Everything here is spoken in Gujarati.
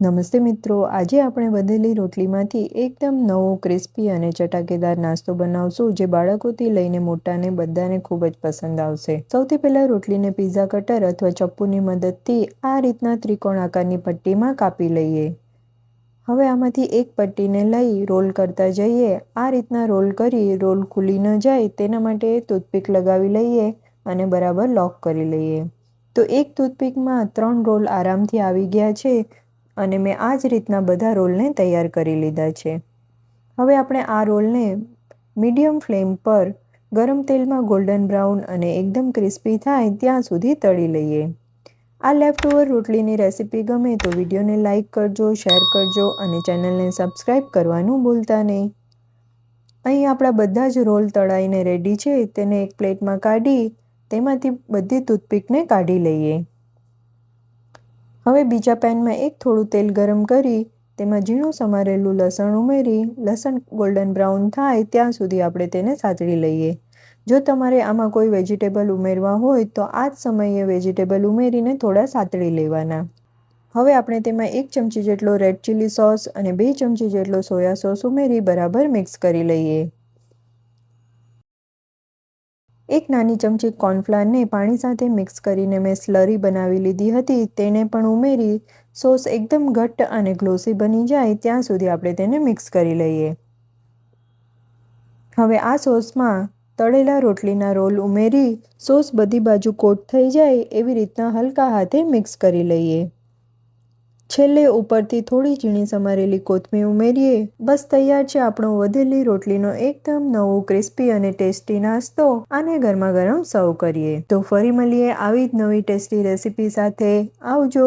નમસ્તે મિત્રો, આજે આપણે વધેલી રોટલીમાંથી એકદમ નવો ક્રિસ્પી અને ચટાકેદાર નાસ્તો બનાવશું જે બાળકોથી લઈને મોટાને બધાને ખૂબ જ પસંદ આવશે। સૌથી પહેલાં રોટલીને પિઝા કટર અથવા ચપ્પુની મદદથી આ રીતના ત્રિકોણ આકારની પટ્ટીમાં કાપી લઈએ। હવે આમાંથી એક પટ્ટીને લઈ રોલ કરતા જઈએ। આ રીતના રોલ કરી રોલ ખુલી ન જાય તેના માટે ટૂથપીક લગાવી લઈએ અને બરાબર લોક કરી લઈએ। તો એક ટૂથપીકમાં 3 રોલ આરામથી આવી ગયા છે અને મેં આ જ રીતના બધા રોલને તૈયાર કરી લીધા છે। હવે આપણે આ રોલને મીડિયમ ફ્લેમ પર ગરમ તેલમાં ગોલ્ડન બ્રાઉન અને એકદમ ક્રિસ્પી થાય ત્યાં સુધી તળી લઈએ। આ લેફ્ટ ઓવર રોટલીની રેસીપી ગમે તો વિડીયોને લાઇક કરજો, શેર કરજો અને ચેનલને સબસ્ક્રાઈબ કરવાનું ભૂલતા નહીં। અહીં આપણા બધા જ રોલ તળાઈને રેડી છે। તેને એક પ્લેટમાં કાઢી તેમાંથી બધી ટૂથપીકને કાઢી લઈએ। હવે બીજા પેનમાં એક થોડું તેલ ગરમ કરી તેમાં ઝીણું સમારેલું લસણ ઉમેરી લસણ ગોલ્ડન બ્રાઉન થાય ત્યાં સુધી આપણે તેને સાતળી લઈએ। જો તમારે આમાં કોઈ વેજીટેબલ ઉમેરવા હોય તો આ જ સમયે વેજીટેબલ ઉમેરીને થોડા સાતળી લેવાના। હવે આપણે તેમાં 1 ચમચી જેટલો રેડ ચીલી સોસ અને 2 ચમચી જેટલો સોયા સોસ ઉમેરી બરાબર મિક્સ કરી લઈએ। એક નાની ચમચી કોર્નફ્લાવરને પાણી સાથે મિક્સ કરીને મેં સ્લરી બનાવી લીધી હતી તેને પણ ઉમેરી સોસ એકદમ ઘટ્ટ અને ગ્લોસી બની જાય ત્યાં સુધી આપણે તેને મિક્સ કરી લઈએ। હવે આ સોસમાં તળેલા રોટલીના રોલ ઉમેરી સોસ બધી બાજુ કોટ થઈ જાય એવી રીતના હલકા હાથે મિક્સ કરી લઈએ। છેલ્લે ઉપરથી થોડી ઝીણી સમારેલી કોથમીર ઉમેરીએ। બસ તૈયાર છે આપણો વધેલી રોટલીનો એકદમ નવો ક્રિસ્પી અને ટેસ્ટી નાસ્તો। આને ગરમા ગરમ સર્વ કરીએ। તો ફરી મળીએ આવી જ નવી ટેસ્ટી રેસીપી સાથે। આવજો।